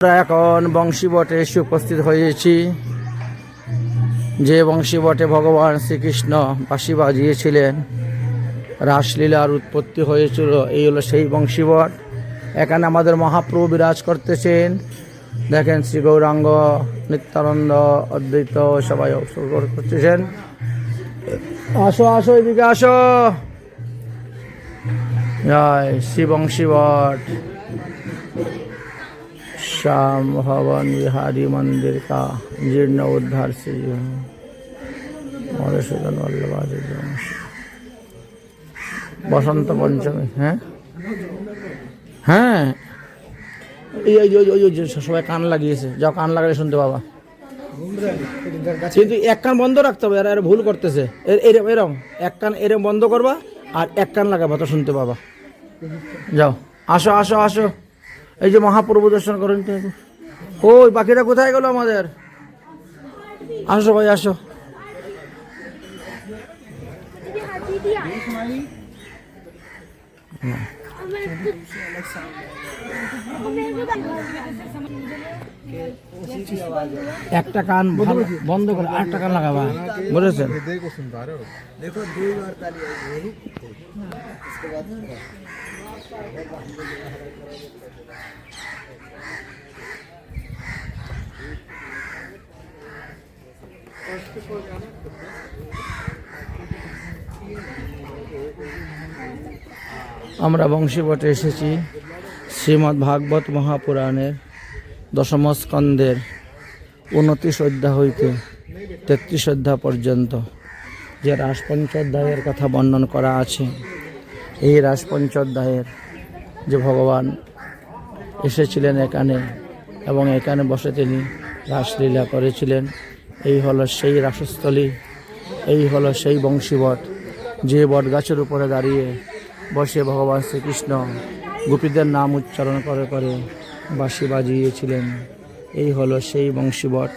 আমরা এখন বংশীবটে এসে উপস্থিত হয়েছি, যে বংশীবটে ভগবান শ্রীকৃষ্ণ বাঁশি বাজিয়েছিলেন, রাসলীলার উৎপত্তি হয়েছিল। এই হলো সেই বংশীবট। এখানে আমাদের মহাপ্রভু বিরাজ করতেছেন। দেখেন, শ্রী গৌরাঙ্গ, নিত্যানন্দ, অদ্বৈত সবাই অংশগ্রহণ করতেছেন। আসো আসো, এদিকে আসো। জয় শ্রী বংশীবট। श्याम भवन विहारी मंदिर का जीर्ण उद्धार से मधुसूदन वल्लभाचार्य बसंत पंचमी। হ্যাঁ হ্যাঁ, সবাই কান লাগিয়েছে, যাও কান লাগালে শুনতে পাবা, কিন্তু এক কান বন্ধ রাখতে হবে। এরা ভুল করতেছে। এরম এক কান এরম বন্ধ করবা আর এক কান লাগাবা, তো শুনতে পাবা। যাও, আসো আসো আসো। এই যে মহাপ্রভু দর্শন করেন। ওই বাকিটা কোথায় গেল আমাদের? আসো ভাই, আসো। একটা কান বন্ধ করে আরেকটা কান লাগাবা, বুঝেছেন? আমরা বংশীবটে এসেছি শ্রীমদ্ ভাগবত মহাপুরাণের দশম স্কন্ধের 29 অধ্যায় হইতে 33 অধ্যায় পর্যন্ত যে রাসপঞ্চোধ্যায়ের কথা বর্ণন করা আছে। এই রাসপঞ্চোধ্যায়ের যে ভগবান এসেছিলেন এখানে এবং এখানে বসে তিনি রাসলীলা করেছিলেন, এই হলো সেই রাসস্থলী, এই হলো সেই বংশীবট। যে বট গাছের উপরে দাঁড়িয়ে বসে ভগবান শ্রীকৃষ্ণ গোপীদের নাম উচ্চারণ করে করে বাঁশি বাজিয়েছিলেন, এই হলো সেই বংশীবট।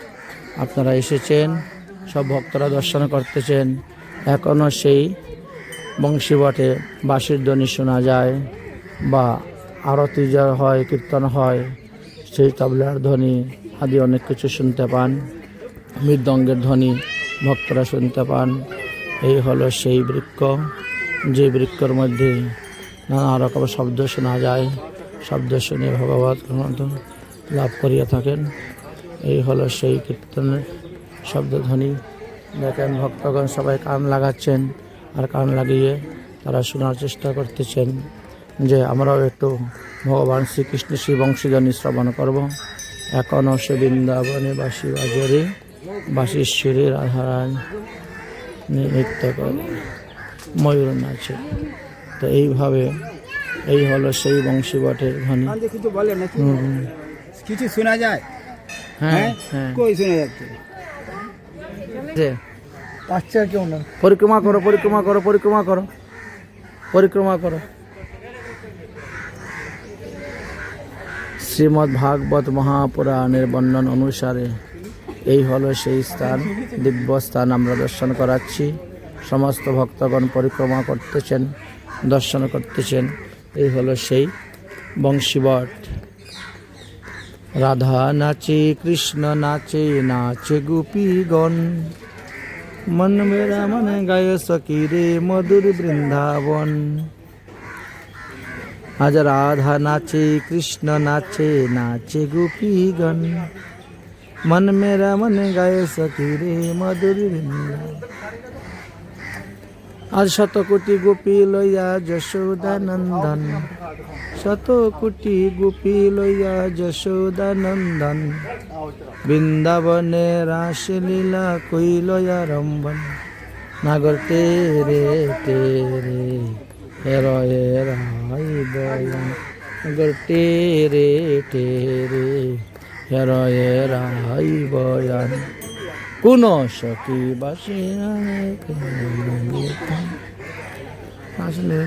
আপনারা এসেছেন, সব ভক্তরা দর্শন করতেছেন। এখনও সেই বংশীবটে বাঁশির ধ্বনি শোনা যায়, বা আরতি যা হয়, কীর্তন হয়, সেই তবলার ধ্বনি আদি অনেক কিছু শুনতে পান। মৃদঙ্গের ধ্বনি ভক্তরা শুনতে পান। এই হলো সেই বৃক্ষ, যে বৃক্ষর মধ্যে নানা রকম শব্দ শোনা যায়। শব্দ শুনে ভগবত লাভ করিয়া থাকেন। এই হলো সেই কীর্তনের শব্দধ্বনি। দেখেন, ভক্তগণ সবাই কান লাগাচ্ছেন, আর কান লাগিয়ে তারা শোনার চেষ্টা করতেছেন যে আমরাও একটু ভগবান শ্রীকৃষ্ণ শ্রী বংশীধ্বনি শ্রবণ করব। এখনও সে বৃন্দাবনে বাঁশি বাজারে বাঁশীশ্বরী রাধারানী নৃত্য করে, ময়ূর নাচে। তো এইভাবে এই হলো সেই বংশীবটের ধ্বনি। কিছু শোনা যায়? হ্যাঁ হ্যাঁ, কই শোনা যাচ্ছে? আচ্ছা, কেউ না। পরিক্রমা করো, পরিক্রমা করো, পরিক্রমা করো, পরিক্রমা করো। শ্রীমদ্ ভাগবত মহাপুরাণের বর্ণন অনুসারে এই হলো সেই স্থান, দিব্য স্থান আমরা দর্শন করাচ্ছি। সমস্ত ভক্তগণ পরিক্রমা করতেছেন, দর্শন করতেছেন। এই হলো সেই বংশীবট। রাধা নাচে, কৃষ্ণ নাচে, নাচে গোপীগণ, মন মেরা মন গায় সখী রে মধুর বৃন্দাবন। আজ রাধা নাচে, কৃষ্ণ নাচে, নাচে গোপীগণ, মন মেরা মন গায় সখী রে মধুর বৃন্দাবন। আজ শত কোটি গোপী লইয়া যশোদা নন্দন, শত কোটি গোপী লইয়া যশোদা নন্দন, বৃন্দাবনে রাসলীলা কইল আরম্ভন। নাগর তেরে তেরে হেরয়ে রাই বয়ান, নাগর তেরে তেরে হেরয়ে রাই বয়ান। কোন সখী বাসে আসলে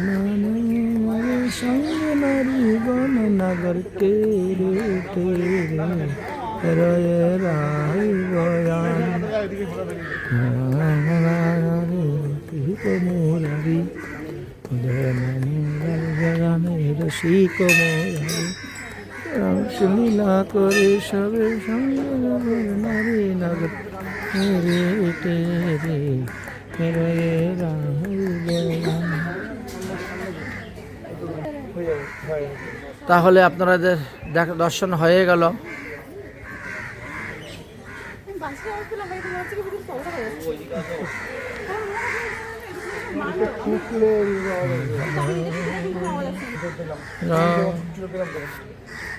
সঙ্গে নারী গণ, নাগর তেরে তেরে রয়ে রাই বয়ান। মুরারি রসিক মুরারি লীলা করে সবে সঙ্গে নারী নগর তাহলে আপনাদের দর্শন হয়ে গেল।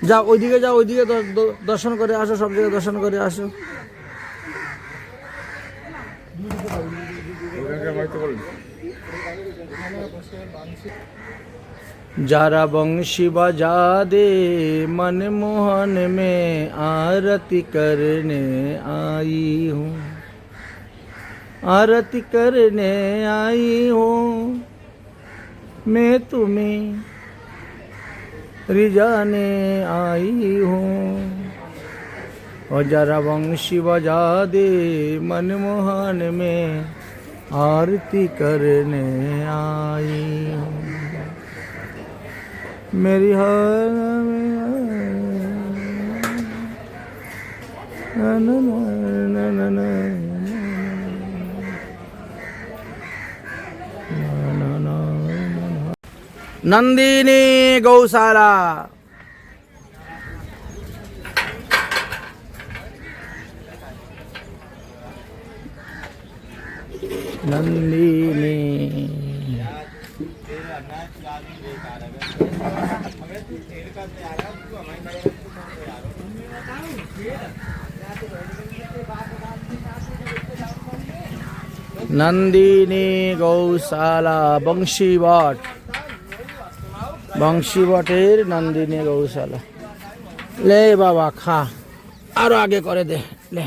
যাও ওইদিকে, যাও ওইদিকে দর্শন করে আসো, সব জায়গায় দর্শন করে আসো। जरा बंशी बजा दे मनमोहन में आरती करने आई हूँ, आरती करने आई हूँ मैं तुम्हें रिझाने आई हूँ। और जरा बंशी बजा दे मनमोहन में आरती करने आई हूँ मेरी हार में ना ना ना ना ना ना नंदिनी गौशाला। नंदिनी नंदिनी गौशाला बंशीवट, बंशीवटेर नंदिनी गौशाला। ले बाबा खा, और आगे करे दे ले।